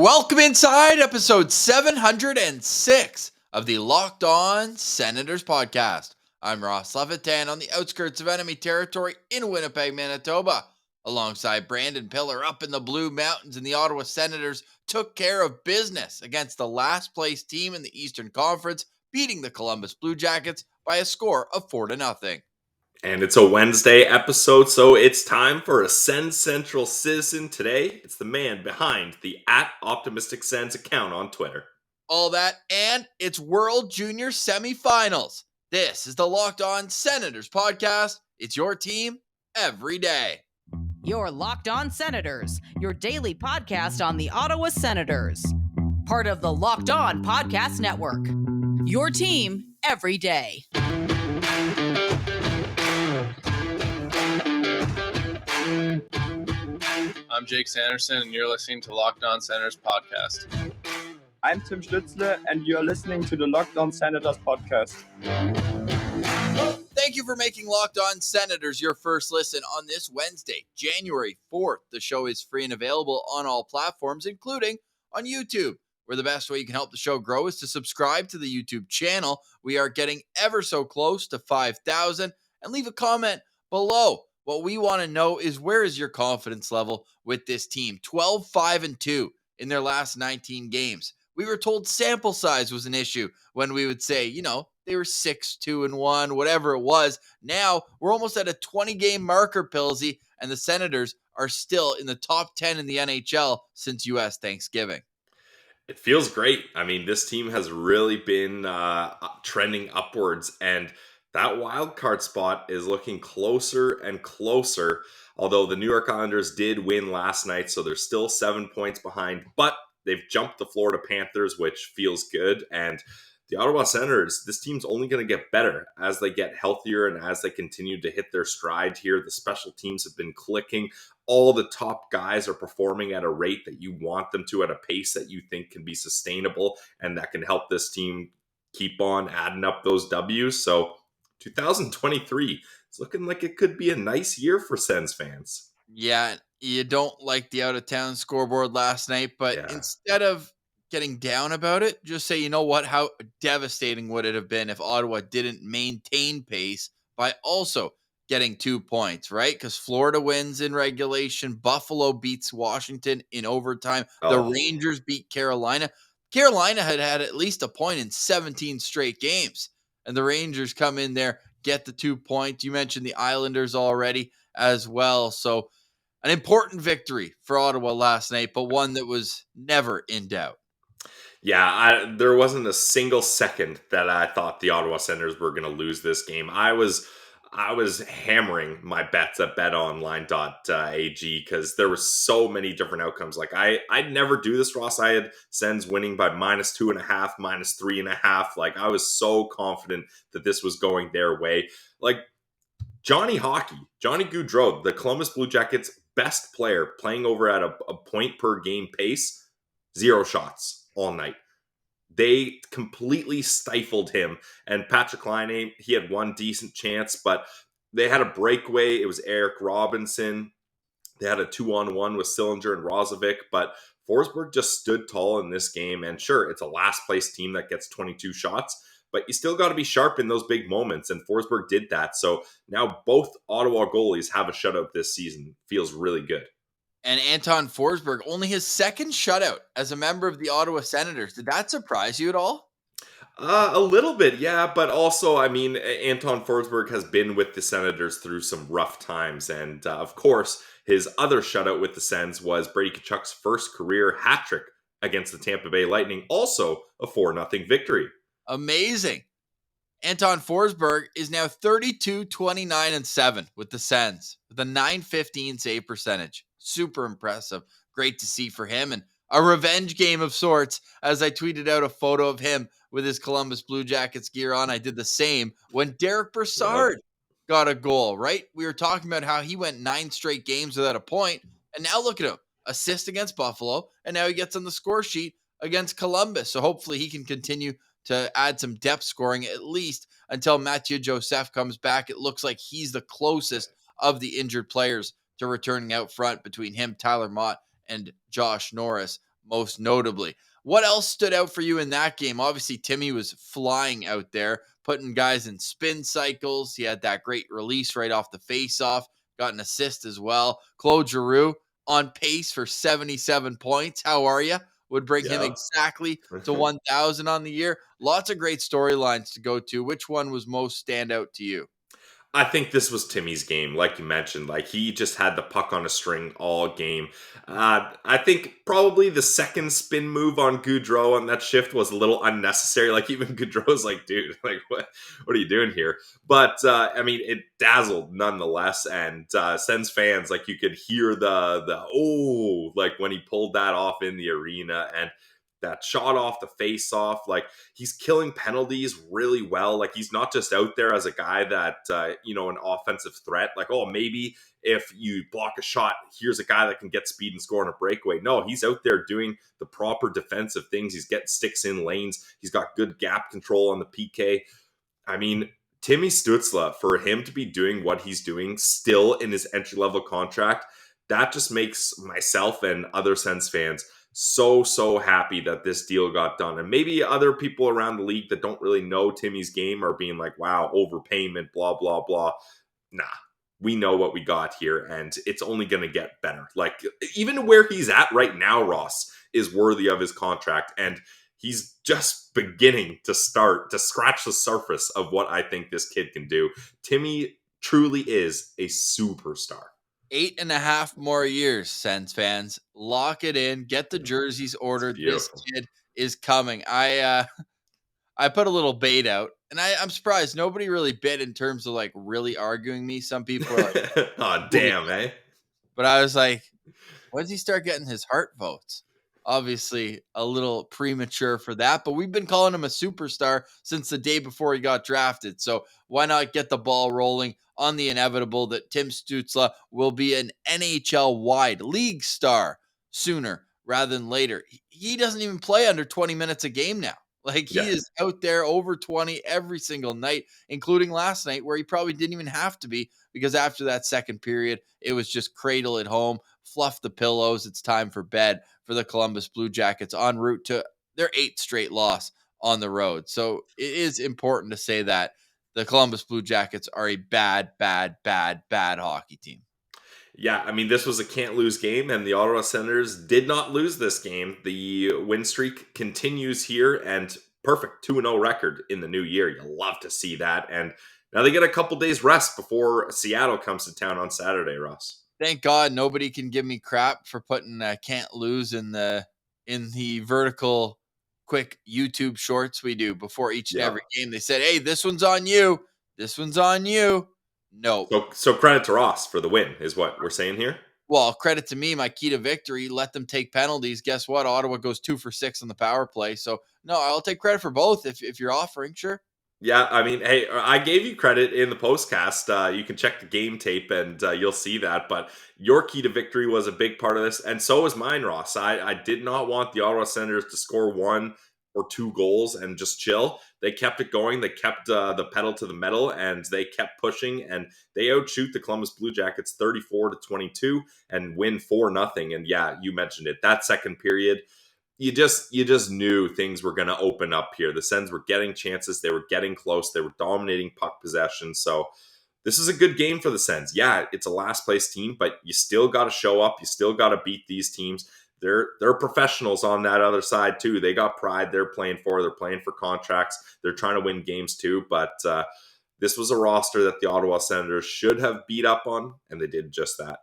Welcome inside episode 706 of the Locked On Senators podcast. I'm Ross Levitan on the outskirts of enemy territory in Winnipeg, Manitoba. Alongside Brandon Pillar up in the Blue Mountains, and the Ottawa Senators took care of business against the last place team in the Eastern Conference, beating the Columbus Blue Jackets by a score of 4-0. And it's a Wednesday episode, so it's time for a SensCentral citizen. Today, it's the man behind the @OptimisticSens account on Twitter. All that, and it's World Junior Semifinals. This is the Locked On Senators podcast. It's your team every day. Your Locked On Senators, your daily podcast on the Ottawa Senators. Part of the Locked On Podcast Network. Your team every day. I'm Jake Sanderson, and you're listening to Locked On Senators podcast. I'm Tim Stützle, and you're listening to the Locked On Senators podcast. Thank you for making Locked On Senators your first listen on this Wednesday, January 4th. The show is free and available on all platforms, including on YouTube, where the best way you can help the show grow is to subscribe to the YouTube channel. We are getting ever so close to 5,000, and leave a comment below. What we want to know is, where is your confidence level with this team? 12-5-2 in their last 19 games. We were told sample size was an issue when we would say, they were 6-2-1, whatever it was. Now we're almost at a 20-game marker, Pilsy, and the Senators are still in the top 10 in the NHL since U.S. Thanksgiving. It feels great. I mean, this team has really been trending upwards, and that wild card spot is looking closer and closer, although the New York Islanders did win last night, so they're still 7 points behind, but they've jumped the Florida Panthers, which feels good. And the Ottawa Senators, this team's only going to get better as they get healthier and as they continue to hit their stride here. The special teams have been clicking. All the top guys are performing at a rate that you want them to, at a pace that you think can be sustainable and that can help this team keep on adding up those W's. So 2023, it's looking like it could be a nice year for Sens fans. Yeah, you don't like the out-of-town scoreboard last night, but instead of getting down about it, just say, you know what, how devastating would it have been if Ottawa didn't maintain pace by also getting 2 points, right? Because Florida wins in regulation, Buffalo beats Washington in overtime, the Rangers beat Carolina. Carolina had at least a point in 17 straight games, and the Rangers come in there, get the 2 points. You mentioned the Islanders already as well. So an important victory for Ottawa last night, but one that was never in doubt. Yeah, there wasn't a single second that I thought the Ottawa Senators were going to lose this game. I was hammering my bets at BetOnline.ag because there were so many different outcomes. Like I'd never do this, Ross. I had Sens winning by -2.5, -3.5. Like I was so confident that this was going their way. Like Johnny Gaudreau, the Columbus Blue Jackets' best player, playing over at a point per game pace, 0 shots all night. They completely stifled him. And Patrick Laine, he had one decent chance, but they had a breakaway. It was Eric Robinson. They had a 2-on-1 with Sillinger and Rozovic, but Forsberg just stood tall in this game. And sure, it's a last place team that gets 22 shots, but you still got to be sharp in those big moments, and Forsberg did that. So now both Ottawa goalies have a shutout this season. Feels really good. And Anton Forsberg, only his second shutout as a member of the Ottawa Senators. Did that surprise you at all? A little bit, yeah. But also, I mean, Anton Forsberg has been with the Senators through some rough times. And of course, his other shutout with the Sens was Brady Tkachuk's first career hat trick against the Tampa Bay Lightning. Also a 4-0 victory. Amazing. Anton Forsberg is now 32-29-7 with the Sens with a .915 save percentage. Super impressive. Great to see for him, and a revenge game of sorts, as I tweeted out a photo of him with his Columbus Blue Jackets gear on. I did the same when Derek Brassard got a goal, right? We were talking about how he went 9 straight games without a point, and now look at him. Assist against Buffalo, and now he gets on the score sheet against Columbus. So hopefully he can continue to add some depth scoring, at least until Mathieu Joseph comes back. It looks like he's the closest of the injured players to returning out front between him, Tyler Mott, and Josh Norris. most notably. What else stood out for you in that game? Obviously, Timmy was flying out there, putting guys in spin cycles. He had that great release right off the face-off, got an assist as well. Claude Giroux on pace for 77 points. How are you? Would bring him Yeah. exactly to 1,000 on the year. Lots of great storylines to go to. Which one was most standout to you? I think this was Timmy's game, like you mentioned. Like he just had the puck on a string all game. I think probably the second spin move on Goudreau on that shift was a little unnecessary. Like even Goudreau's like, dude, like what are you doing here? But I mean, it dazzled nonetheless. And Sens fans, like you could hear the oh, like when he pulled that off in the arena and that shot off the face off, like he's killing penalties really well. Like he's not just out there as a guy that an offensive threat. Like, oh, maybe if you block a shot, here's a guy that can get speed and score on a breakaway. No, he's out there doing the proper defensive things. He's getting sticks in lanes. He's got good gap control on the PK. I mean, Timmy Stützle, for him to be doing what he's doing still in his entry-level contract, that just makes myself and other Sens fans so happy that this deal got done. And maybe other people around the league that don't really know Timmy's game are being like, wow, overpayment, blah, blah, blah. Nah, we know what we got here, and it's only going to get better. Like, even where he's at right now, Ross, is worthy of his contract. And he's just beginning to start to scratch the surface of what I think this kid can do. Timmy truly is a superstar. 8.5 more years, Sens fans. Lock it in. Get the jerseys ordered. This kid is coming. I put a little bait out, and I'm surprised nobody really bit in terms of like really arguing me. Some people are like, oh, damn, eh? but I was like, when does he start getting his heart votes? Obviously, a little premature for that, but we've been calling him a superstar since the day before he got drafted. So why not get the ball rolling on the inevitable that Tim Stützle will be an NHL-wide league star sooner rather than later? He doesn't even play under 20 minutes a game now. Like he is out there over 20 every single night, including last night where he probably didn't even have to be because after that second period, it was just cradle at home, fluff the pillows. It's time for bed for the Columbus Blue Jackets en route to their 8th straight loss on the road. So it is important to say that the Columbus Blue Jackets are a bad hockey team. Yeah, I mean, this was a can't-lose game, and the Ottawa Senators did not lose this game. The win streak continues here, and perfect 2-0 record in the new year. You love to see that. And now they get a couple days rest before Seattle comes to town on Saturday, Ross. Thank God nobody can give me crap for putting can't lose in the vertical quick YouTube shorts we do before each and every game. They said, hey, this one's on you. This one's on you. No. So credit to Ross for the win is what we're saying here. Well, credit to me, my key to victory, let them take penalties. Guess what? Ottawa goes 2 for 6 on the power play. So, no, I'll take credit for both if you're offering, sure. Yeah, I mean, hey, I gave you credit in the postcast. You can check the game tape and you'll see that. But your key to victory was a big part of this. And so was mine, Ross. I did not want the Ottawa Senators to score 1 or 2 goals and just chill. They kept it going. They kept the pedal to the metal and they kept pushing. And they outshoot the Columbus Blue Jackets 34-22 and win 4-0. And yeah, you mentioned it. That second period, you just knew things were going to open up here. The Sens were getting chances. They were getting close. They were dominating puck possession. So this is a good game for the Sens. Yeah, it's a last place team, but you still got to show up. You still got to beat these teams. They're professionals on that other side too. They got pride they're playing for. They're playing for contracts. They're trying to win games too. But this was a roster that the Ottawa Senators should have beat up on, and they did just that.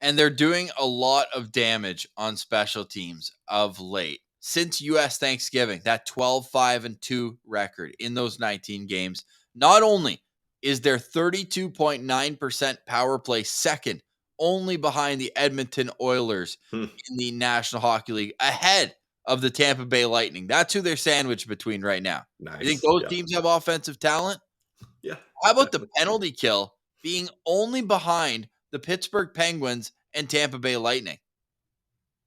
And they're doing a lot of damage on special teams of late. Since U.S. Thanksgiving, that 12-5-2 record in those 19 games, not only is their 32.9% power play second, only behind the Edmonton Oilers in the National Hockey League, ahead of the Tampa Bay Lightning. That's who they're sandwiched between right now. Nice. You think those teams have offensive talent? Yeah. How about the penalty kill being only behind the Pittsburgh Penguins and Tampa Bay Lightning?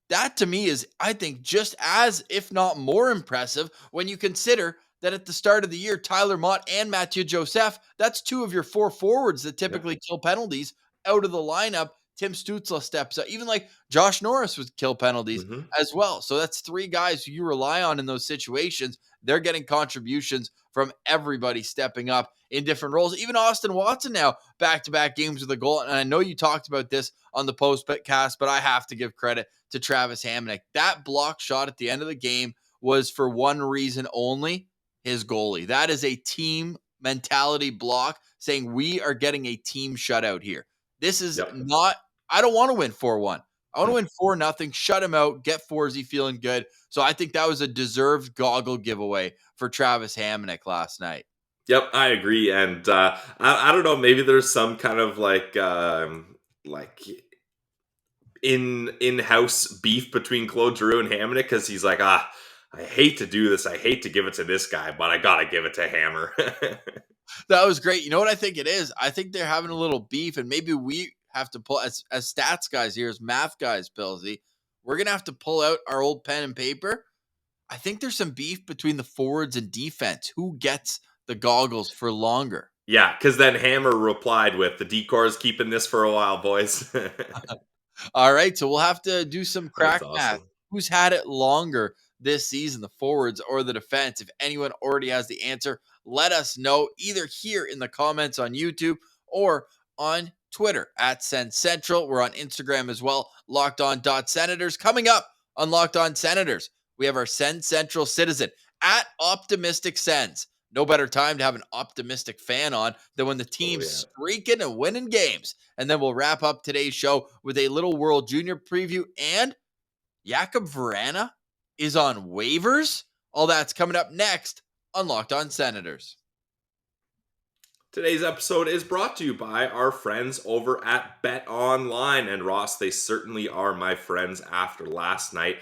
That to me is, I think, just as, if not more impressive when you consider that at the start of the year, Tyler Mott and Mathieu Joseph, that's 2 of your 4 forwards that typically kill penalties out of the lineup. Tim Stützle steps up. Even like Josh Norris would kill penalties Mm-hmm. as well. So that's 3 guys who you rely on in those situations. They're getting contributions from everybody stepping up in different roles. Even Austin Watson now back-to-back games with a goal. And I know you talked about this on the postcast, but I have to give credit to Travis Hamonic. That block shot at the end of the game was for one reason only, his goalie. That is a team mentality block saying we are getting a team shutout here. This is not, I don't want to win 4-1. I want to win 4-0, shut him out, get Forsey feeling good. So I think that was a deserved goggle giveaway for Travis Hamonic last night. Yep, I agree. And I don't know, maybe there's some kind of like in-house beef between Claude Giroux and Hamonic, because he's like, I hate to do this. I hate to give it to this guy, but I got to give it to Hammer. That was great. You know what I think it is? I think they're having a little beef, and maybe we have to pull, as stats guys here, as math guys, Pilsy, we're going to have to pull out our old pen and paper. I think there's some beef between the forwards and defense. Who gets the goggles for longer? Yeah, because then Hammer replied with, the decor's keeping this for a while, boys. All right, so we'll have to do some crack That's math. awesome. Who's had it longer this season, the forwards or the defense? If anyone already has the answer, let us know either here in the comments on YouTube or on Twitter at SensCentral. We're on Instagram as well, LockedOn.Senators. Coming up on Locked On Senators, we have our SensCentral citizen at Optimistic Sens. No better time to have an optimistic fan on than when the team's streaking and winning games. And then we'll wrap up today's show with a little World Junior preview. And Jakub Vrana is on waivers. All that's coming up next on Locked On Senators. Today's episode is brought to you by our friends over at BetOnline. And Ross, they certainly are my friends after last night.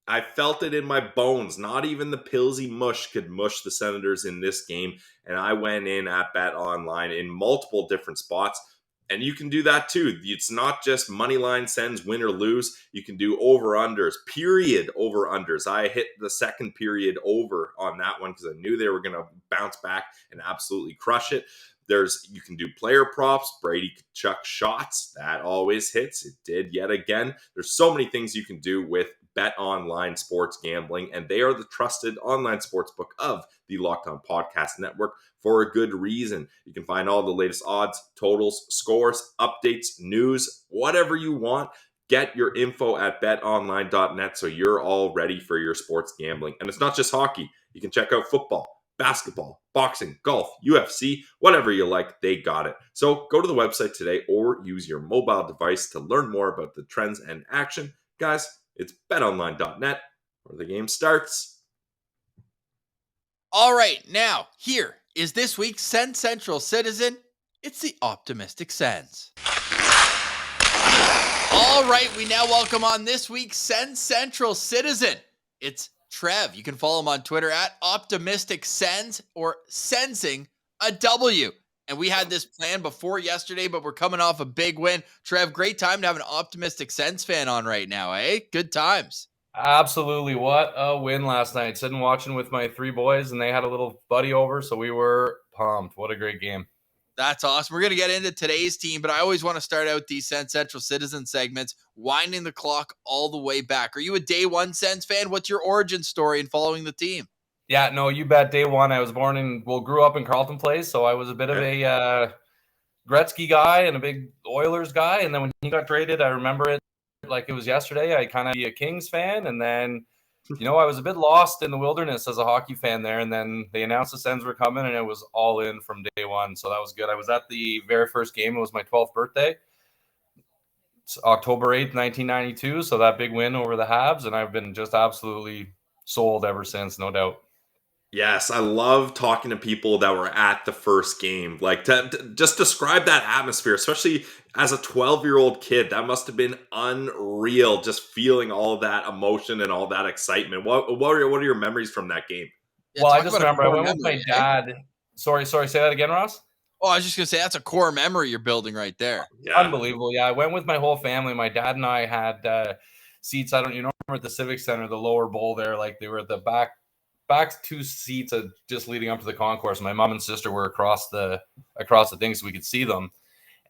I felt it in my bones. Not even the Pilsy mush could mush the Senators in this game. And I went in at BetOnline in multiple different spots. And you can do that too. It's not just moneyline Sens win or lose. You can do over-unders, period over-unders. I hit the second period over on that one because I knew they were going to bounce back and absolutely crush it. You can do player props. Brady Tkachuk shots. That always hits. It did yet again. There's so many things you can do with BetOnline Sports Gambling, and they are the trusted online sportsbook of the Locked On Podcast Network for a good reason. You can find all the latest odds, totals, scores, updates, news, whatever you want. Get your info at betonline.net so you're all ready for your sports gambling. And it's not just hockey. You can check out football, basketball, boxing, golf, UFC, whatever you like, they got it. So go to the website today or use your mobile device to learn more about the trends and action. Guys, it's betonline.net where the game starts. All right, now here is this week's SensCentral citizen. It's the Optimistic Sens. All right, we now welcome on this week's SensCentral citizen. It's Trev. You can follow him on Twitter at Optimistic Sens or Sensing a W. And we had this plan before yesterday, but we're coming off a big win. Trev, great time to have an Optimistic Sens fan on right now, eh? Good times. Absolutely. What a win last night. Sitting watching with my 3 boys, and they had a little buddy over, so we were pumped. What a great game. That's awesome. We're going to get into today's team, but I always want to start out these SensCentral citizen segments, winding the clock all the way back. Are you a day one Sens fan? What's your origin story in following the team? Yeah, no, you bet. Day one, I was grew up in Carleton Place, so I was a bit of a Gretzky guy and a big Oilers guy. And then when he got traded, I remember it like it was yesterday. I kind of be a Kings fan, and then I was a bit lost in the wilderness as a hockey fan there. And then they announced the Sens were coming, and it was all in from day one. So that was good. I was at the very first game. It was my 12th birthday. It's October 8th, 1992. So that big win over the Habs, and I've been just absolutely sold ever since, no doubt. Yes, I love talking to people that were at the first game. Like, to just describe that atmosphere, especially as a 12-year-old kid. That must have been unreal, just feeling all that emotion and all that excitement. What are your memories from that game? Yeah, well, I just remember I went with my dad. Sorry, say that again, Ross? Oh, I was just going to say, that's a core memory you're building right there. Yeah. Unbelievable. Yeah, I went with my whole family. My dad and I had seats. Remember at the Civic Center, the lower bowl there, like they were at the back 2 seats just leading up to the concourse. My mom and sister were across the thing so we could see them.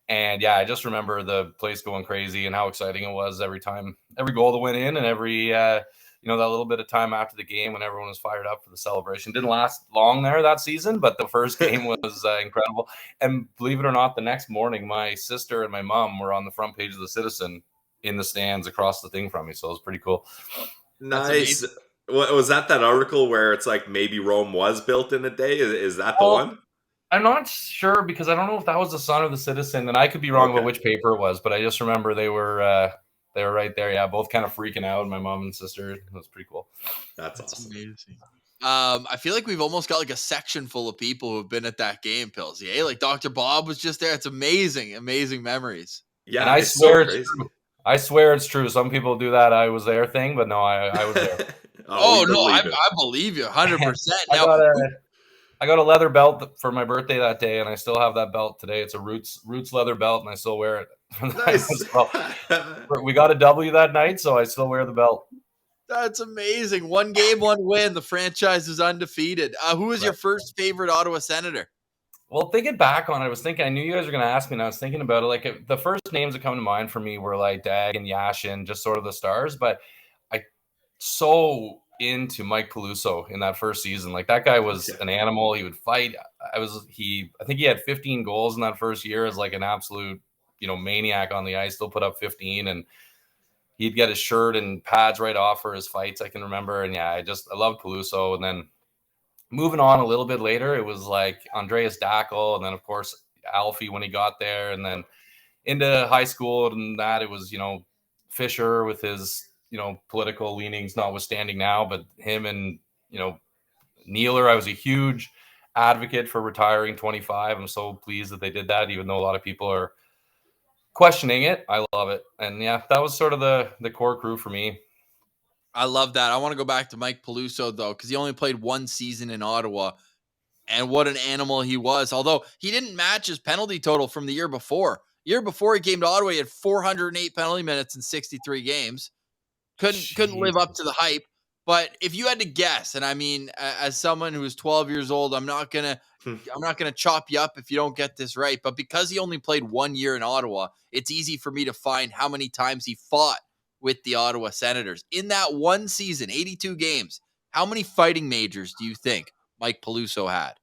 And yeah, I just remember the place going crazy and how exciting it was every goal that went in, and every that little bit of time after the game when everyone was fired up for the celebration. Didn't last long there that season, but the first game was incredible. And believe it or not, the next morning, my sister and my mom were on the front page of the Citizen in the stands across the thing from me. So it was pretty cool. Nice. Was that article where it's like maybe Rome was built in a day? Is that the one? I'm not sure because I don't know if that was the Sun or the Citizen, and I could be wrong about which paper it was, but I just remember they were right there. Yeah, both kind of freaking out. My mom and sister. It was pretty cool. That's awesome. Amazing. I feel like we've almost got like a section full of people who have been at that game, Pilsy. Eh? Like Dr. Bob was just there. It's amazing memories. Yeah, and I swear it's true. I swear it's true. Some people do that I was there thing, but no, I was there. I believe you 100%. I got a leather belt for my birthday that day, and I still have that belt today. It's a Roots leather belt, and I still wear it. Nice. We got a W that night, so I still wear the belt. That's amazing. 1 game, 1 win. The franchise is undefeated. Who was your first favorite Ottawa Senator? Well, thinking back on it, I knew you guys were going to ask me, and I was thinking about it. Like the first names that come to mind for me were like Dag and Yashin, just sort of the stars. But I so into Mike Peluso in that first season. Like that guy was an animal. He would fight. I think he had 15 goals in that first year as like an absolute, maniac on the ice. Still put up 15, and he'd get his shirt and pads right off for his fights. I can remember, and yeah, I loved Peluso. And then moving on a little bit later, it was like Andreas Dackel, and then of course Alfie when he got there, and then into high school and that it was Fisher with his political leanings notwithstanding now, but him and Nealer. I was a huge advocate for retiring 25. I'm so pleased that they did that, even though a lot of people are questioning it. I love it. And yeah, that was sort of the core crew for me. I love that. I want to go back to Mike Peluso, though, because he only played 1 season in Ottawa. And what an animal he was. Although he didn't match his penalty total from the year before. Year before he came to Ottawa, he had 408 penalty minutes in 63 games. Couldn't live up to the hype. But if you had to guess, and I mean, as someone who is 12 years old, I'm not gonna chop you up if you don't get this right. But because he only played 1 year in Ottawa, it's easy for me to find how many times he fought with the Ottawa Senators. In that 1 season, 82 games, how many fighting majors do you think Mike Peluso had?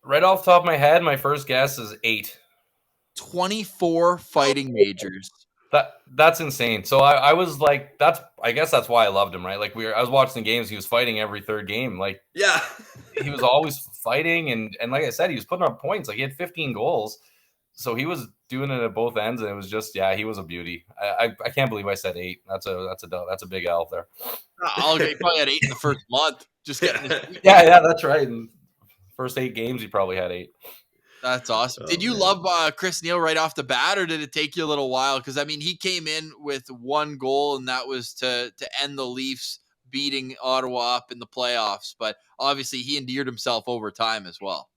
Right off the top of my head, my first guess is 8. 24 fighting majors. That's insane. So I was like, I guess that's why I loved him, right? Like I was watching the games, he was fighting every third game. Like, yeah, he was always fighting, and like I said, he was putting up points. Like he had 15 goals, so he was doing it at both ends, and it was just, he was a beauty. I can't believe I said 8. That's a big L there. He probably had 8 in the first month. Just getting yeah, that's right. In first 8 games, he probably had 8. That's awesome. Did you love Chris Neil right off the bat, or did it take you a little while? Because, I mean, he came in with 1 goal, and that was to end the Leafs beating Ottawa up in the playoffs. But obviously, he endeared himself over time as well.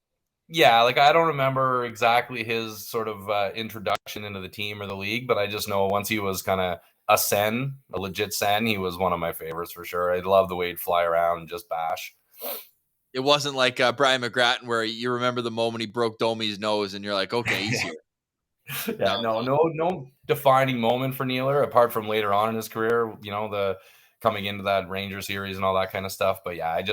Yeah, like I don't remember exactly his sort of introduction into the team or the league, but I just know once he was kind of a legit Sen, he was one of my favorites for sure. I love the way he'd fly around and just bash. It wasn't like Brian McGrattan where you remember the moment he broke Domi's nose and you're like, okay, he's here. Yeah, no defining moment for Nealer apart from later on in his career, the coming into that Ranger series and all that kind of stuff. But yeah, a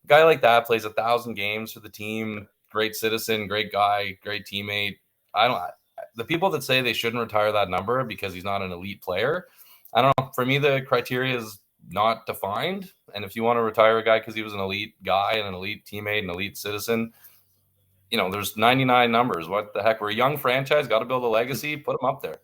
guy like that plays 1,000 games for the team, great citizen, great guy, great teammate. The people that say they shouldn't retire that number because he's not an elite player, I don't know. For me, the criteria is not defined. And if you want to retire a guy because he was an elite guy and an elite teammate, an elite citizen, there's 99 numbers. What the heck? We're a young franchise, got to build a legacy, put him up there.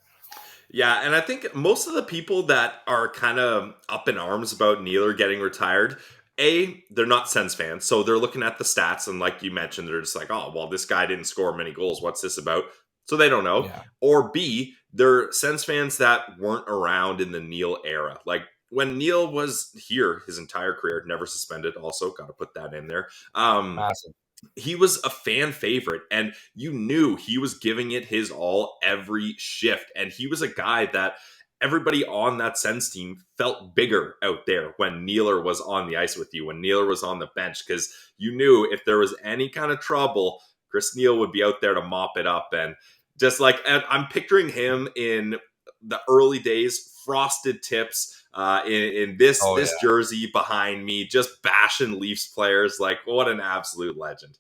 Yeah, and I think most of the people that are kind of up in arms about Nealer getting retired, they're not Sens fans, so they're looking at the stats, and like you mentioned, they're just like, oh, well, this guy didn't score many goals. What's this about? So they don't know. Yeah. Or B, they're Sens fans that weren't around in the Neal era. Like, when Neal was here his entire career, never suspended, also got to put that in there. Awesome. He was a fan favorite, and you knew he was giving it his all every shift. And he was a guy that everybody on that Sens team felt bigger out there when Nealer was on the ice with you, when Nealer was on the bench, because you knew if there was any kind of trouble, Chris Neal would be out there to mop it up. And Just like I'm picturing him in the early days, frosted tips, in this jersey behind me, just bashing Leafs players. Like, what an absolute legend.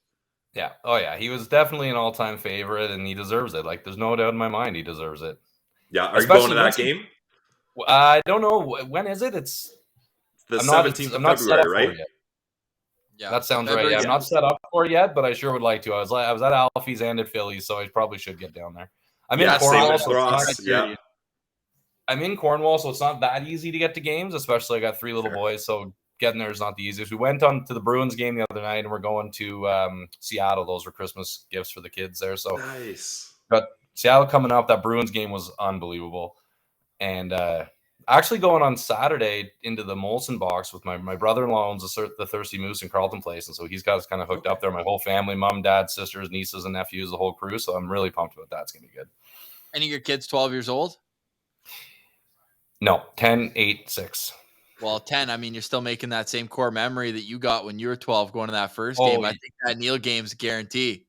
Yeah. Oh, yeah. He was definitely an all-time favorite, and he deserves it. Like, there's no doubt in my mind he deserves it. Yeah. Are you going to that game? I don't know. When is it? It's the 17th of February, right? Yeah, that sounds right. Yeah, I'm not set up for it yet, but I sure would like to. I was at Alfie's and at Philly's, so I probably should get down there. I'm in Cornwall. I'm in Cornwall, so it's not that easy to get to games, especially I got 3 little boys, so getting there is not the easiest. We went on to the Bruins game the other night, and we're going to Seattle. Those were Christmas gifts for the kids there. So nice. But Seattle coming up, that Bruins game was unbelievable. And actually going on Saturday into the Molson box with my brother-in-law owns the Thirsty Moose in Carleton Place, and so he's got us kind of hooked up there. My whole family, mom, dad, sisters, nieces, and nephews, the whole crew. So I'm really pumped about that. It's going to be good. Any of your kids 12 years old? No, 10, 8, 6. Well, 10, I mean, you're still making that same core memory that you got when you were 12 going to that first game. I think that Neil game's a guarantee.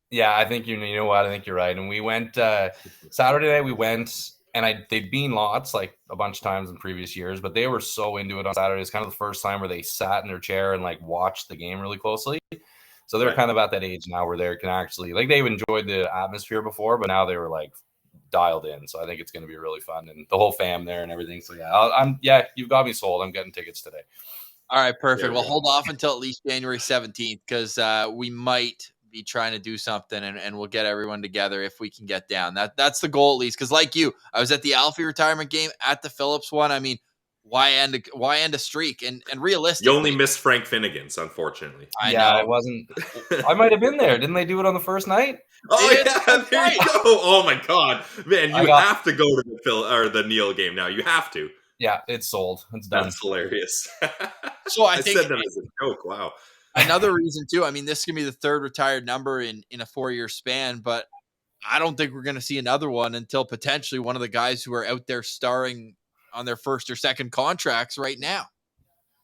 Yeah, I think you know what? I think you're right. And we went Saturday night, we went, and they'd been lots, like a bunch of times in previous years, but they were so into it on Saturday. It's kind of the first time where they sat in their chair and like watched the game really closely. So they're kind of at that age now where they can actually, like, they've enjoyed the atmosphere before, but now they were like dialed in. So I think it's going to be really fun, and the whole fam there and everything. So yeah, you've got me sold. I'm getting tickets today. All right, perfect. We'll hold off until at least January 17th because we might be trying to do something, and we'll get everyone together if we can get down. That's the goal at least. Because like you, I was at the Alfie retirement game, at the Phillips one. I mean, why end a streak? And realistically, you only missed Frank Finnegan's, unfortunately. I know. I wasn't. I might have been there. Didn't they do it on the first night? Oh yeah, there you go. Oh my God, man, you have to go to the Phil or the Neil game now. You have to. Yeah, it's sold. It's done. That's hilarious. So I think said that as a joke. Wow. Another reason too. I mean, this is gonna be the 3rd retired number in a 4-year span, but I don't think we're gonna see another one until potentially one of the guys who are out there starring on their 1st or 2nd contracts right now.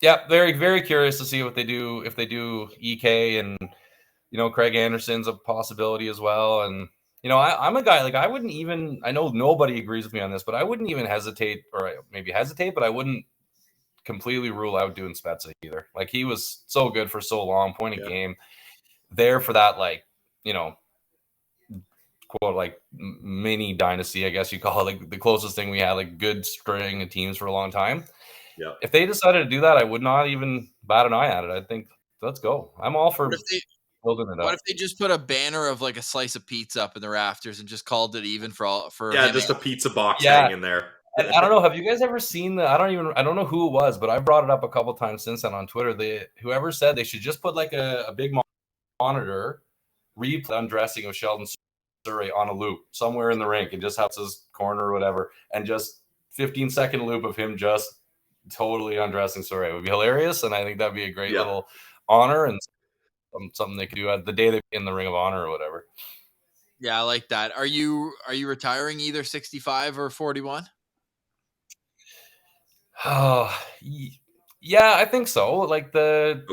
Yeah, very, very curious to see what they do if they do EK, and Craig Anderson's a possibility as well. And I'm a guy, like, I wouldn't even, I know nobody agrees with me on this, but I wouldn't even hesitate, or maybe hesitate, but I wouldn't completely rule out doing Spezza either. Like, he was so good for so long, point of game there for that, like, quote, like mini dynasty, I guess you call it, like the closest thing we had, like good string of teams for a long time. Yeah. If they decided to do that, I would not even bat an eye at it. I think let's go. I'm all for building it up. What if they just put a banner of like a slice of pizza up in the rafters and just called it even for just a pizza box hanging there. And I don't know. Have you guys ever seen I don't know who it was, but I brought it up a couple times since then on Twitter. Whoever said they should just put like a big monitor replay undressing of Sheldon Surrey on a loop somewhere in the rink, and just have his corner or whatever, and just 15-second loop of him just totally undressing Surrey. It would be hilarious, and I think that'd be a great little honor and something they could do at the day they're in the Ring of Honor or whatever. Yeah, I like that. Are you retiring either 65 or 41? Oh, yeah, I think so. Like the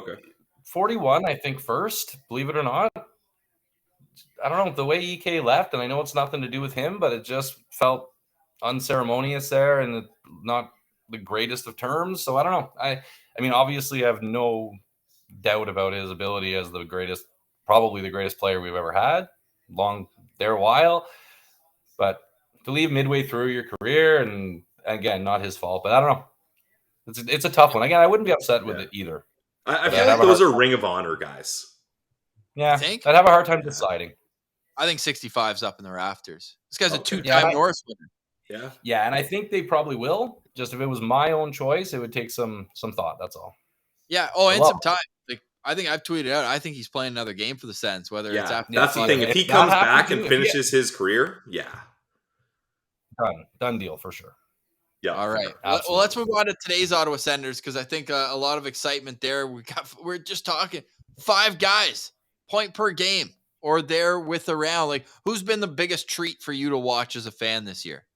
41, I think first, believe it or not. I don't know, the way EK left, and I know it's nothing to do with him, but it just felt unceremonious there, and not the greatest of terms. So I don't know. I mean, obviously, I have no doubt about his ability as probably the greatest player we've ever had. Long there a while, but to leave midway through your career, and again, not his fault, but I don't know. It's a tough one. Again, I wouldn't be upset with it either. I feel like those are Ring of Honor guys. Yeah, I'd have a hard time deciding. I think 65's up in the rafters. This guy's a 2-time Norris winner. Yeah, and I think they probably will. Just if it was my own choice, it would take some thought. That's all. Yeah. Oh, and some time. Like, I think I've tweeted out. I think he's playing another game for the Sens. Whether it's after that's the thing. If he comes back and finishes his career, done deal for sure. Yeah. All right. Well, let's move on to today's Ottawa Senators, because I think a lot of excitement there. We're just talking 5 guys, point per game, or there with around. Like, who's been the biggest treat for you to watch as a fan this year?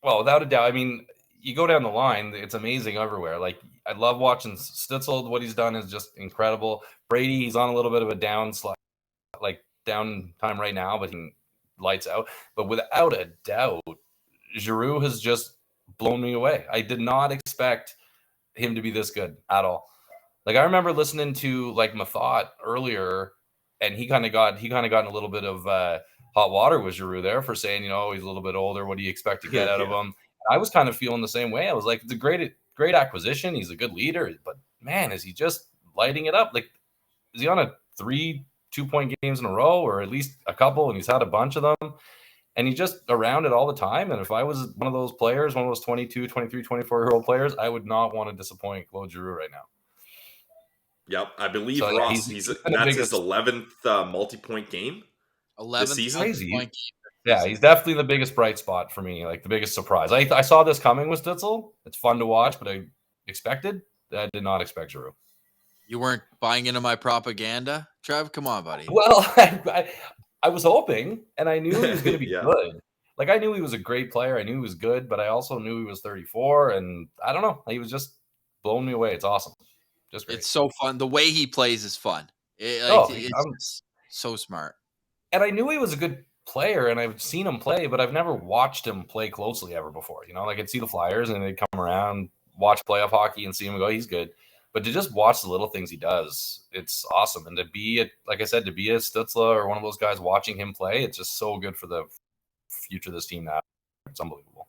Well, without a doubt. I mean, you go down the line, it's amazing everywhere. Like, I love watching Stützle. What he's done is just incredible. Brady, he's on a little bit of a down time right now, but he lights out. But without a doubt, Giroux has just blown me away. I did not expect him to be this good at all. Like, I remember listening to like Mathot earlier, and he kind of got in a little bit of hot water with Giroux there for saying, he's a little bit older. What do you expect to get out of him? I was kind of feeling the same way. I was like, it's a great acquisition. He's a good leader, but man, is he just lighting it up? Like, is he on 3 2-point games in a row, or at least a couple? And he's had a bunch of them, and he's just around it all the time. And if I was one of those players, one of those 22, 23, 24-year-old players, I would not want to disappoint Claude Giroux right now. Yep, I believe So, Ross. That's his 11th multi-point game. 11th season? multi-point game. Yeah, he's definitely the biggest bright spot for me, like the biggest surprise. I saw this coming with Stützle. It's fun to watch, but I did not expect Giroux. You weren't buying into my propaganda, Trev? Come on, buddy. Well, I was hoping, and I knew he was going to be good. Like, I knew he was a great player. I knew he was good, but I also knew he was 34, and I don't know. He was just blowing me away. It's awesome. Just great. It's so fun. The way he plays is fun. It's so smart. And I knew he was a good player, and I've seen him play, but I've never watched him play closely ever before. Like, I'd see the Flyers, and they'd come around, watch playoff hockey, and see him and go, he's good. But to just watch the little things he does, it's awesome. And to be, like I said, to be a Stützle or one of those guys watching him play, it's just so good for the future of this team now. It's unbelievable.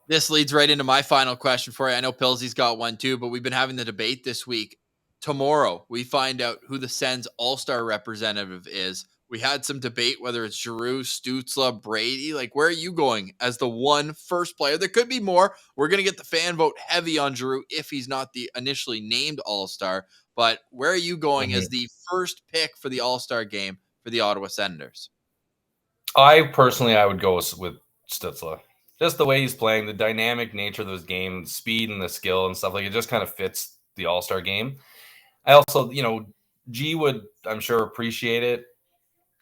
This leads right into my final question for you. I know Pilsy's got one too, but we've been having the debate this week. Tomorrow, we find out who the Sens All-Star representative is. We had some debate whether it's Giroux, Stützle, Brady. Like, where are you going as the one first player? There could be more. We're going to get the fan vote heavy on Giroux if he's not the initially named All-Star. But where are you going as the first pick for the All-Star game for the Ottawa Senators? I would go with Stützle. Just the way he's playing, the dynamic nature of those games, speed and the skill and stuff, like, it just kind of fits the All-Star game. I also, G would, I'm sure, appreciate it.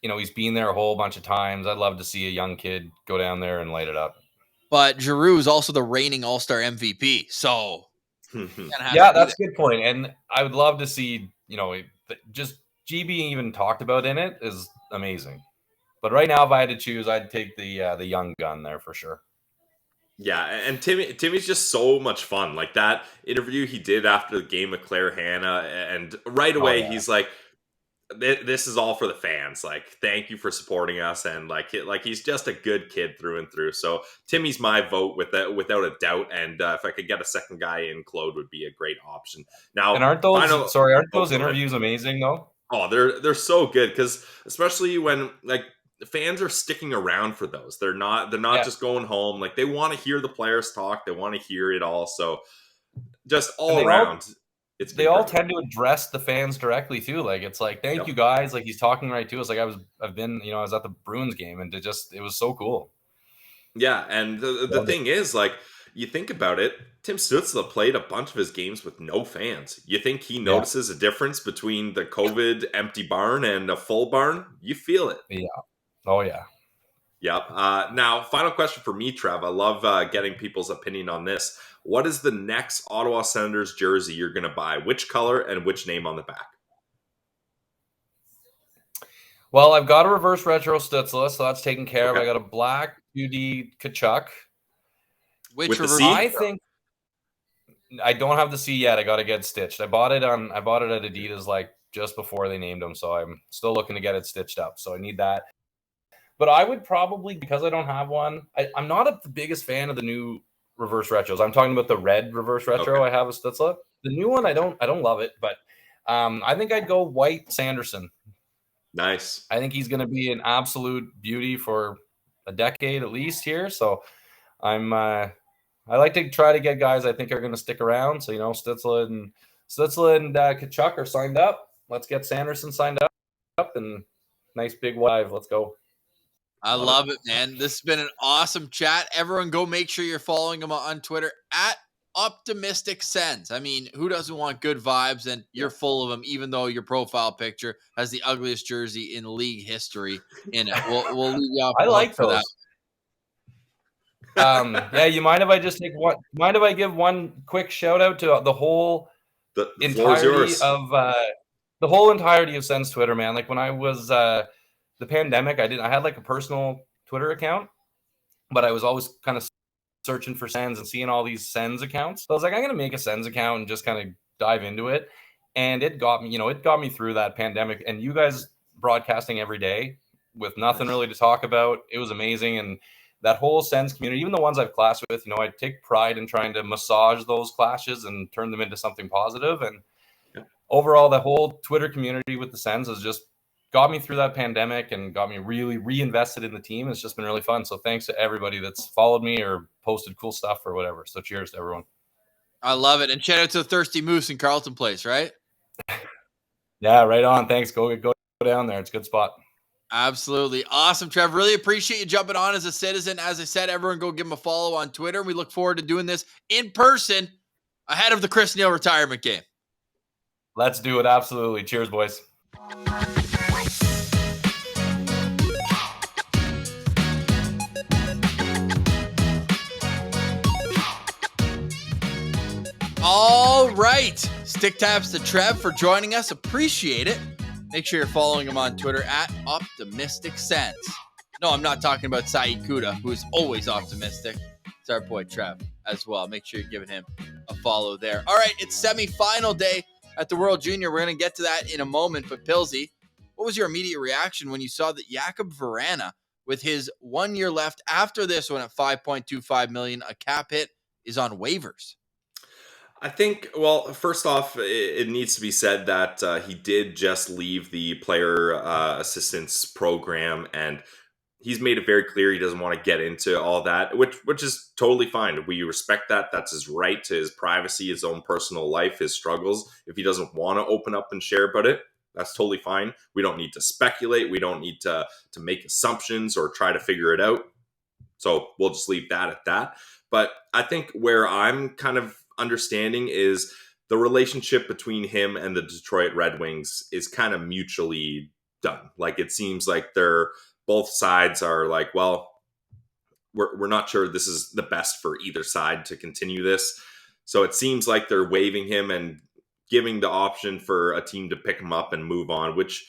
He's been there a whole bunch of times. I'd love to see a young kid go down there and light it up. But Giroux is also the reigning All-Star MVP, so yeah, that's a good point. And I would love to see, just G being even talked about in it is amazing. But right now, if I had to choose, I'd take the young gun there for sure. Yeah, and Timmy's just so much fun. Like, that interview he did after the game with Claire Hanna, and right away he's like, this is all for the fans. Like, thank you for supporting us, and like he's just a good kid through and through. So Timmy's my vote without a doubt. And if I could get a second guy in, Claude would be a great option. Now, and aren't those interviews amazing though? Oh, they're so good, because especially when like the fans are sticking around for those. They're not just going home. Like, they want to hear the players talk. They want to hear it all. So just all around. They all tend to address the fans directly too. Like, it's like, thank you guys. Like, he's talking right to us. Like, I was at the Bruins game, and it was so cool. Yeah. And the thing is, like, you think about it, Tim Stützle played a bunch of his games with no fans. You think he notices a difference between the COVID empty barn and a full barn? You feel it. Yeah. Oh yeah. Yep. Now, final question for me, Trev. I love getting people's opinion on this. What is the next Ottawa Senators jersey you're going to buy? Which color and which name on the back? Well, I've got a reverse retro Stützle, so that's taken care of. I got a black 2D Kachuk. Which reverse? I think I don't have the C yet. I got to get it stitched. I bought it at Adidas like just before they named them, so I'm still looking to get it stitched up. So I need that. But I would probably, because I don't have one, I'm not the biggest fan of the new reverse retros. I'm talking about the red reverse retro I have a Stützle. The new one, I don't love it, but I think I'd go white Sanderson. Nice. I think he's going to be an absolute beauty for a decade at least here. So I like to try to get guys I think are going to stick around. So, Stützle and Kachuk are signed up. Let's get Sanderson signed up and nice big wave. Let's go. I love it, man. This has been an awesome chat. Everyone go make sure you're following him on Twitter at Optimistic Sens. I mean, who doesn't want good vibes? And you're full of them, even though your profile picture has the ugliest jersey in league history in it. We'll leave you off. I like for those. That. You mind if I just mind if I give one quick shout out to the whole entirety of Sens Twitter, man. Like, when I was the pandemic, I had like a personal Twitter account, but I was always kind of searching for Sens and seeing all these Sens accounts. So I was like, I'm going to make a Sens account and just kind of dive into it. And it got me through that pandemic. And you guys broadcasting every day with nothing really to talk about, it was amazing. And that whole Sens community, even the ones I've clashed with, I take pride in trying to massage those clashes and turn them into something positive. And overall, the whole Twitter community with the Sens has just got me through that pandemic and got me really reinvested in the team. It's just been really fun. So thanks to everybody that's followed me or posted cool stuff or whatever. So cheers to everyone. I love it. And shout out to the Thirsty Moose in Carleton Place, right? Yeah, right on. Thanks. Go down there. It's a good spot. Absolutely. Awesome, Trev. Really appreciate you jumping on as a citizen. As I said, everyone go give him a follow on Twitter. We look forward to doing this in person ahead of the Chris Neil retirement game. Let's do it. Absolutely. Cheers, boys. All right. Stick taps to Trev for joining us. Appreciate it. Make sure you're following him on Twitter at OptimisticSens. No, I'm not talking about Saeed Kuda, who is always optimistic. It's our boy Trev as well. Make sure you're giving him a follow there. All right, it's semifinal day at the World Junior. We're going to get to that in a moment. But Pilsy, what was your immediate reaction when you saw that Jakub Vrana, with his 1 year left after this one at $5.25 million, a cap hit, is on waivers? I think, well, first off, it needs to be said that he did just leave the player assistance program, and he's made it very clear he doesn't want to get into all that, which is totally fine. We respect that. That's his right to his privacy, his own personal life, his struggles. If he doesn't want to open up and share about it, that's totally fine. We don't need to speculate. We don't need to make assumptions or try to figure it out. So we'll just leave that at that. But I think where I'm kind of understanding is the relationship between him and the Detroit Red Wings is kind of mutually done. Like, it seems like both sides are like, well, we're not sure this is the best for either side to continue this. So it seems like they're waiving him and giving the option for a team to pick him up and move on, which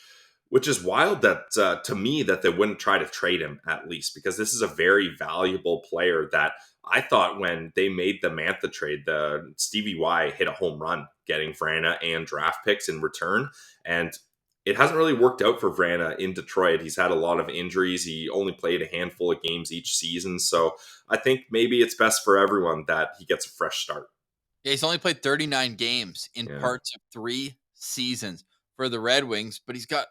is wild that to me that they wouldn't try to trade him at least, because this is a very valuable player that I thought when they made the Mantha trade, the Stevie Y hit a home run getting Vrana and draft picks in return. And it hasn't really worked out for Vrana in Detroit. He's had a lot of injuries. He only played a handful of games each season. So I think maybe it's best for everyone that he gets a fresh start. Yeah, he's only played 39 games in parts of 3 seasons for the Red Wings, but he's got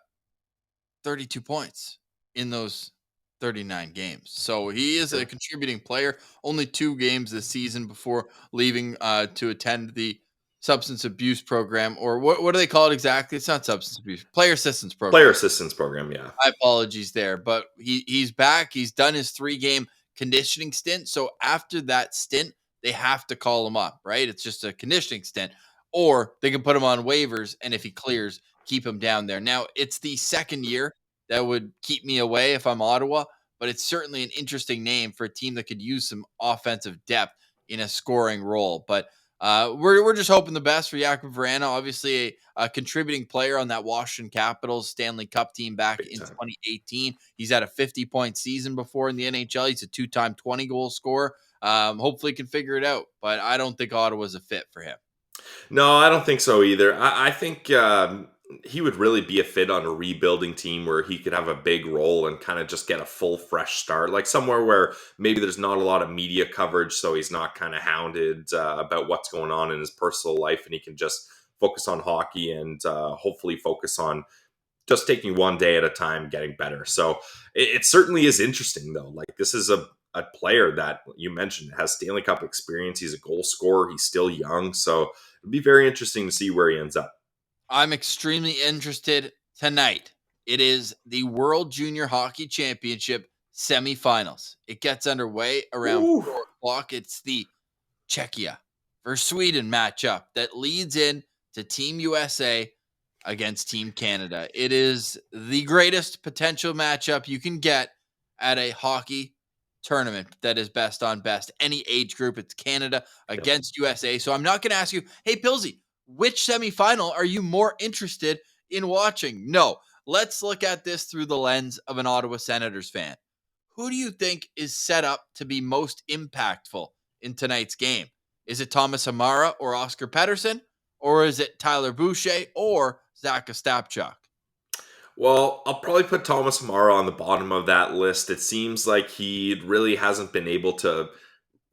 32 points in those 39 games. So he is a contributing player. Only 2 games this season before leaving to attend the substance abuse program, or what do they call it exactly? It's not substance abuse. Player assistance program. Player assistance program, yeah. My apologies there. But he's back. He's done his 3-game conditioning stint. So after that stint, they have to call him up, right? It's just a conditioning stint. Or they can put him on waivers, and if he clears, keep him down there. Now, it's the second year that would keep me away if I'm Ottawa, but it's certainly an interesting name for a team that could use some offensive depth in a scoring role. But we're just hoping the best for Jakub Vrana. Obviously, a contributing player on that Washington Capitals Stanley Cup team back in 2018. He's had a 50-point season before in the NHL. He's a 2-time 20-goal scorer. Hopefully, he can figure it out. But I don't think Ottawa's a fit for him. No, I don't think so either. I think he would really be a fit on a rebuilding team where he could have a big role and kind of just get a full fresh start, like somewhere where maybe there's not a lot of media coverage, so he's not kind of hounded about what's going on in his personal life, and he can just focus on hockey and hopefully focus on just taking one day at a time, getting better. So it certainly is interesting, though. Like, this is a player that you mentioned has Stanley Cup experience. He's a goal scorer. He's still young. So it'd be very interesting to see where he ends up. I'm extremely interested tonight. It is the World Junior Hockey Championship semifinals. It gets underway around 4 o'clock. It's the Czechia versus Sweden matchup that leads in to Team USA against Team Canada. It is the greatest potential matchup you can get at a hockey tournament that is best on best. Any age group, it's Canada against USA. So I'm not going to ask you, hey, Pilsy, which semifinal are you more interested in watching? No, let's look at this through the lens of an Ottawa Senators fan. who do you think is set up to be most impactful in tonight's game? Is it Thomas Hamara or Oscar Pettersson? Or is it Tyler Boucher or Zach Ostapchuk? Well, I'll probably put Thomas Hamara on the bottom of that list. It seems like he really hasn't been able to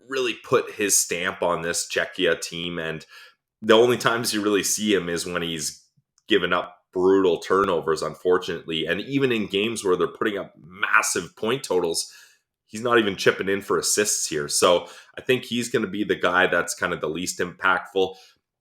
really put his stamp on this Czechia team. And the only times you really see him is when he's given up brutal turnovers, unfortunately. And even in games where they're putting up massive point totals, he's not even chipping in for assists here. So I think he's going to be the guy that's kind of the least impactful.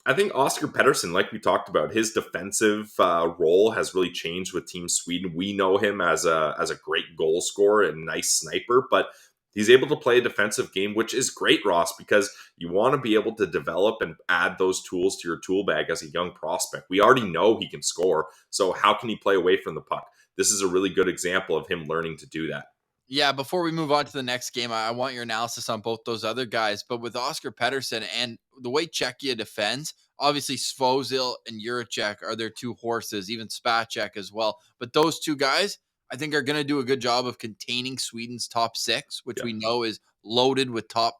I think Oscar Pettersson, like we talked about, his defensive role has really changed with Team Sweden. We know him as a great goal scorer and nice sniper, but he's able to play a defensive game, which is great, Ross, because you want to be able to develop and add those tools to your tool bag as a young prospect. We already know he can score, so how can he play away from the puck? This is a really good example of him learning to do that. Yeah, before we move on to the next game, I want your analysis on both those other guys. But with Oscar Pettersson and the way Czechia defends, obviously Svozil and Juracek are their two horses, even Spacek as well. But those two guys, I think, are going to do a good job of containing Sweden's top six, which we know is loaded with top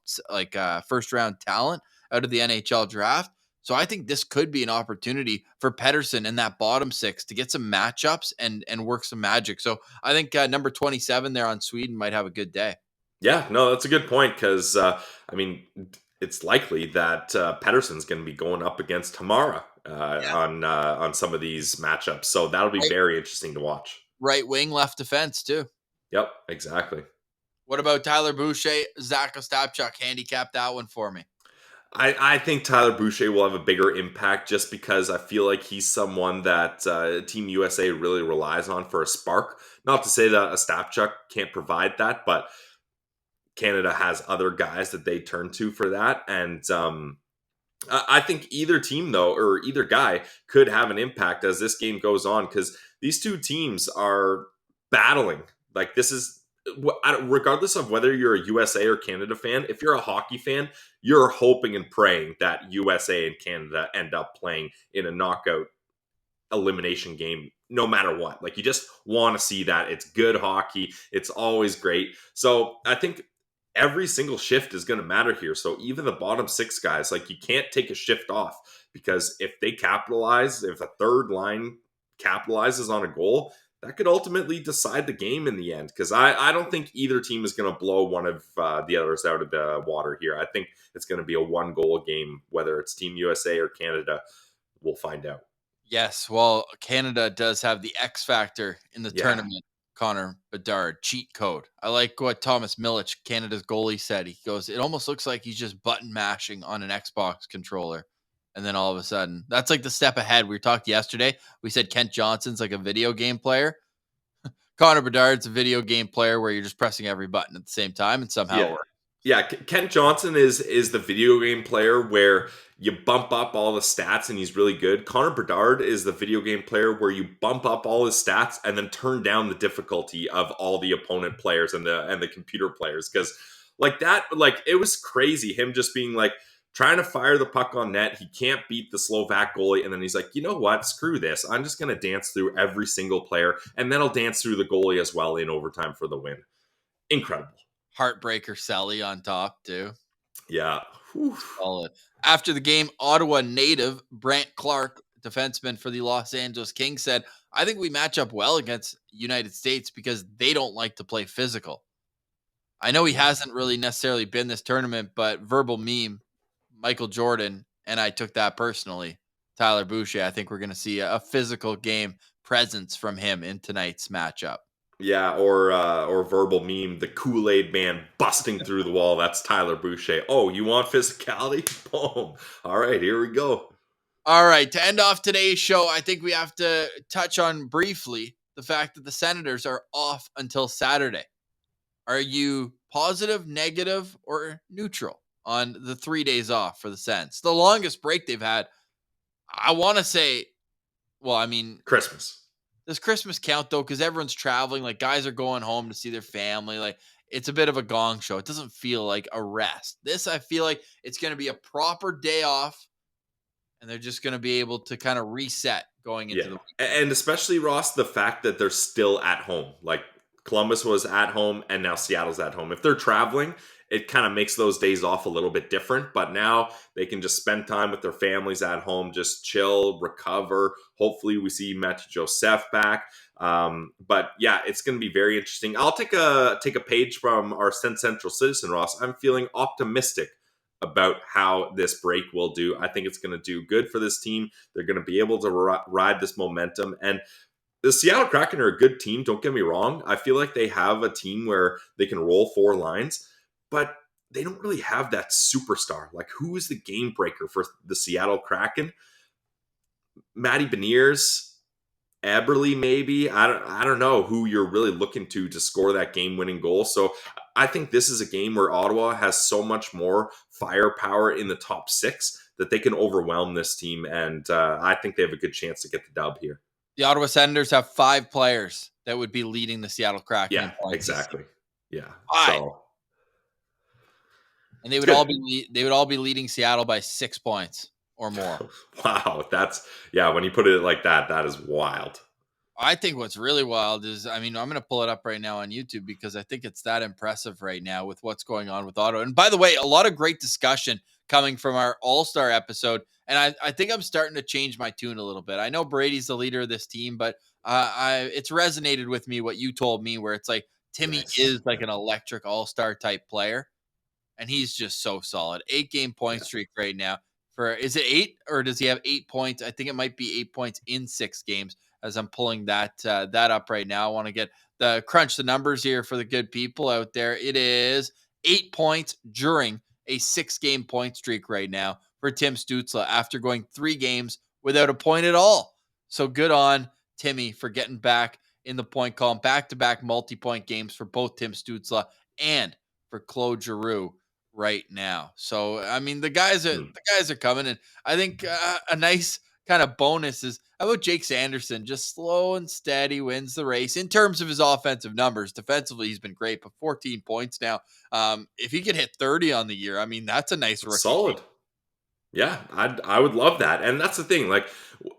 first round talent out of the NHL draft. So I think this could be an opportunity for Pettersson in that bottom six to get some matchups and work some magic. So I think number 27 there on Sweden might have a good day. Yeah, no, that's a good point because, it's likely that Pettersson's going to be going up against Hamara on some of these matchups. So that'll be very interesting to watch. Right wing, left defense too. Yep, exactly. What about Tyler Boucher, Zach Ostapchuk? Handicap that one for me. I think Tyler Boucher will have a bigger impact just because I feel like he's someone that Team USA really relies on for a spark. Not to say that Ostapchuk can't provide that, but Canada has other guys that they turn to for that. And I think either team, though, or either guy could have an impact as this game goes on because these two teams are battling. Like, this is, regardless of whether you're a USA or Canada fan, if you're a hockey fan, you're hoping and praying that USA and Canada end up playing in a knockout elimination game no matter what. Like, you just want to see that. It's good hockey. It's always great. So I think every single shift is going to matter here. So even the bottom six guys, like, you can't take a shift off because if they capitalize, if a third line capitalizes on a goal, that could ultimately decide the game in the end. Because I don't think either team is going to blow one of the others out of the water here. I think it's going to be a one-goal game, whether it's Team USA or Canada. We'll find out. Yes, well, Canada does have the X factor in the tournament. Connor Bedard, cheat code. I like what Thomas Milic, Canada's goalie, said. He goes, it almost looks like he's just button mashing on an Xbox controller. And then all of a sudden, that's like the step ahead. We talked yesterday. We said Kent Johnson's like a video game player. Connor Bedard's a video game player where you're just pressing every button at the same time and somehow it works. Yeah, Kent Johnson is the video game player where you bump up all the stats and he's really good. Connor Bedard is the video game player where you bump up all his stats and then turn down the difficulty of all the opponent players and the computer players. Because it was crazy. Him just being like trying to fire the puck on net. He can't beat the Slovak goalie. And then he's like, you know what? Screw this. I'm just going to dance through every single player. And then I'll dance through the goalie as well in overtime for the win. Incredible. Heartbreaker Selly on top, too. Yeah. Solid. After the game, Ottawa native Brant Clark, defenseman for the Los Angeles Kings, said, I think we match up well against United States because they don't like to play physical. I know he hasn't really necessarily been this tournament, but verbal meme, Michael Jordan, and I took that personally. Tyler Boucher, I think we're going to see a physical game presence from him in tonight's matchup. Yeah, or verbal meme, the Kool-Aid man busting through the wall. That's Tyler Boucher. Oh, you want physicality? Boom. All right, here we go. All right, to end off today's show, I think we have to touch on briefly the fact that the Senators are off until Saturday. Are you positive, negative, or neutral on the 3 days off for the Sens? The longest break they've had, I want to say, Christmas. Does Christmas count, though? Because everyone's traveling. Like, guys are going home to see their family. Like, it's a bit of a gong show. It doesn't feel like a rest. This, I feel like it's going to be a proper day off, and they're just going to be able to kind of reset going into the week. And especially, Ross, the fact that they're still at home. Like, Columbus was at home, and now Seattle's at home. If they're traveling, it kind of makes those days off a little bit different. But now they can just spend time with their families at home, just chill, recover. Hopefully we see Matthew Joseph back. But yeah, it's going to be very interesting. I'll take a page from our SensCentral citizen, Ross. I'm feeling optimistic about how this break will do. I think it's going to do good for this team. They're going to be able to ride this momentum. And the Seattle Kraken are a good team. Don't get me wrong. I feel like they have a team where they can roll 4 lines, but they don't really have that superstar. Like, who is the game breaker for the Seattle Kraken? Matty Beniers, Eberle, maybe. I don't know who you're really looking to score that game-winning goal. So I think this is a game where Ottawa has so much more firepower in the top 6 that they can overwhelm this team, and I think they have a good chance to get the dub here. The Ottawa Senators have 5 players that would be leading the Seattle Kraken. Yeah, exactly. Yeah. 5. So, and they would all be leading Seattle by 6 points or more. Wow, when you put it like that, that is wild. I think what's really wild is, I'm going to pull it up right now on YouTube because I think it's that impressive right now with what's going on with Ottawa. And by the way, a lot of great discussion coming from our All-Star episode. And I think I'm starting to change my tune a little bit. I know Brady's the leader of this team, but it's resonated with me what you told me, where it's like Timmy is like an electric All-Star type player. And he's just so solid. 8-game point streak right now. Is it 8 or does he have 8 points? I think it might be 8 points in 6 games as I'm pulling that up right now. I want to get crunch the numbers here for the good people out there. It is 8 points during a 6-game point streak right now for Tim Stützle after going 3 games without a point at all. So good on Timmy for getting back in the point column. Back-to-back multi-point games for both Tim Stützle and for Claude Giroux right now. So the guys are coming, and I think a nice kind of bonus is, how about Jake Sanderson? Just slow and steady wins the race in terms of his offensive numbers. Defensively, he's been great, but 14 points now. If he could hit 30 on the year, that's a nice rookie. Solid. Yeah, I would love that. And that's the thing. Like,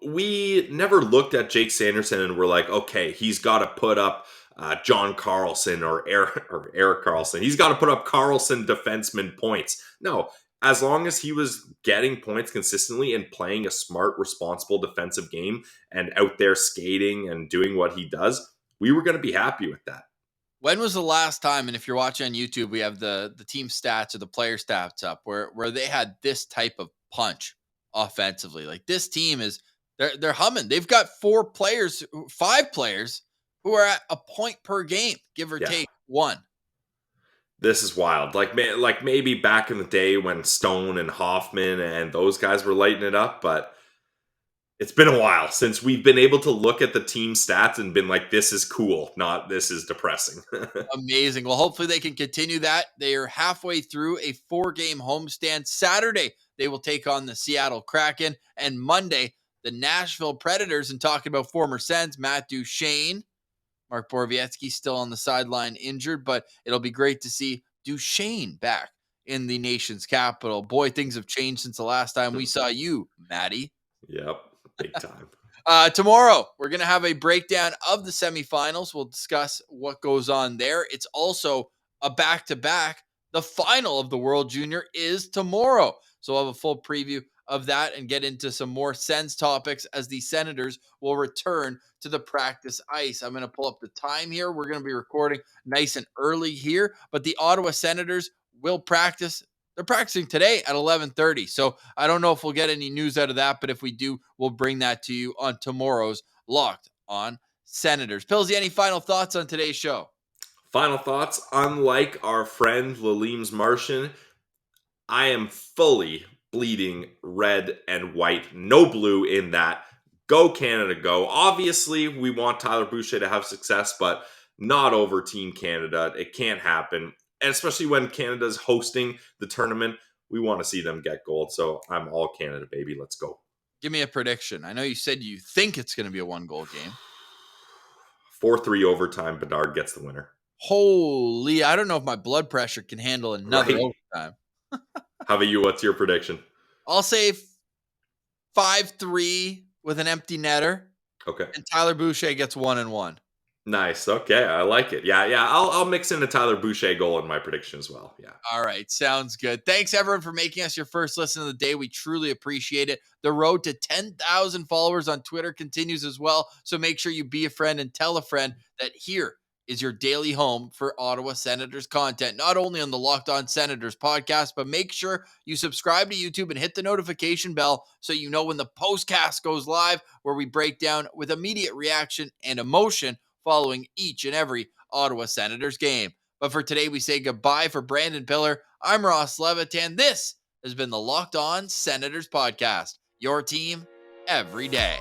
we never looked at Jake Sanderson and we're like, okay, he's got to put up John Carlson or Eric Carlson. He's got to put up Carlson defenseman points. No, as long as he was getting points consistently and playing a smart, responsible defensive game and out there skating and doing what he does, we were going to be happy with that. When was the last time, and if you're watching on YouTube, we have the team stats or the player stats up where they had this type of punch offensively? Like, this team is, they're humming. They've got 5 players who are at a point per game, give or take 1. This is wild. Like maybe back in the day when Stone and Hoffman and those guys were lighting it up, but it's been a while since we've been able to look at the team stats and been like, this is cool, not this is depressing. Amazing. Well, hopefully they can continue that. They are halfway through a 4-game homestand. Saturday, they will take on the Seattle Kraken, and Monday, the Nashville Predators. And talking about former Sens, Matt Duchene, Mark Borowiecki still on the sideline injured, but it'll be great to see Duchene back in the nation's capital. Boy, things have changed since the last time we saw you, Matty. Yep, big time. Tomorrow, we're going to have a breakdown of the semifinals. We'll discuss what goes on there. It's also a back-to-back. The final of the World Junior is tomorrow. So we'll have a full preview of that and get into some more Sens topics as the Senators will return to the practice ice. I'm going to pull up the time here. We're going to be recording nice and early here, but the Ottawa Senators will practice. They're practicing today at 11:30. So I don't know if we'll get any news out of that, but if we do, we'll bring that to you on tomorrow's Locked On Senators. Pillsy, any final thoughts on today's show? Final thoughts. Unlike our friend Lalim's Martian, I am fully bleeding red and white. No blue in that. Go Canada, go. Obviously, we want Tyler Boucher to have success, but not over Team Canada. It can't happen. And especially when Canada's hosting the tournament, we want to see them get gold. So I'm all Canada, baby. Let's go. Give me a prediction. I know you said you think it's going to be a 1-goal game. 4-3 overtime. Bedard gets the winner. Holy, I don't know if my blood pressure can handle another overtime. How about you? What's your prediction? I'll say 5-3 with an empty netter. Okay. And Tyler Boucher gets 1-1. Nice. Okay, I like it. Yeah. I'll mix in a Tyler Boucher goal in my prediction as well. Yeah. All right, sounds good. Thanks everyone for making us your first listen of the day. We truly appreciate it. The road to 10,000 followers on Twitter continues as well. So make sure you be a friend and tell a friend that here is your daily home for Ottawa Senators content, not only on the Locked On Senators podcast, but make sure you subscribe to YouTube and hit the notification bell so you know when the postcast goes live, where we break down with immediate reaction and emotion following each and every Ottawa Senators game. But for today, we say goodbye for Brandon Pillar. I'm Ross Levitan. This has been the Locked On Senators podcast, your team every day.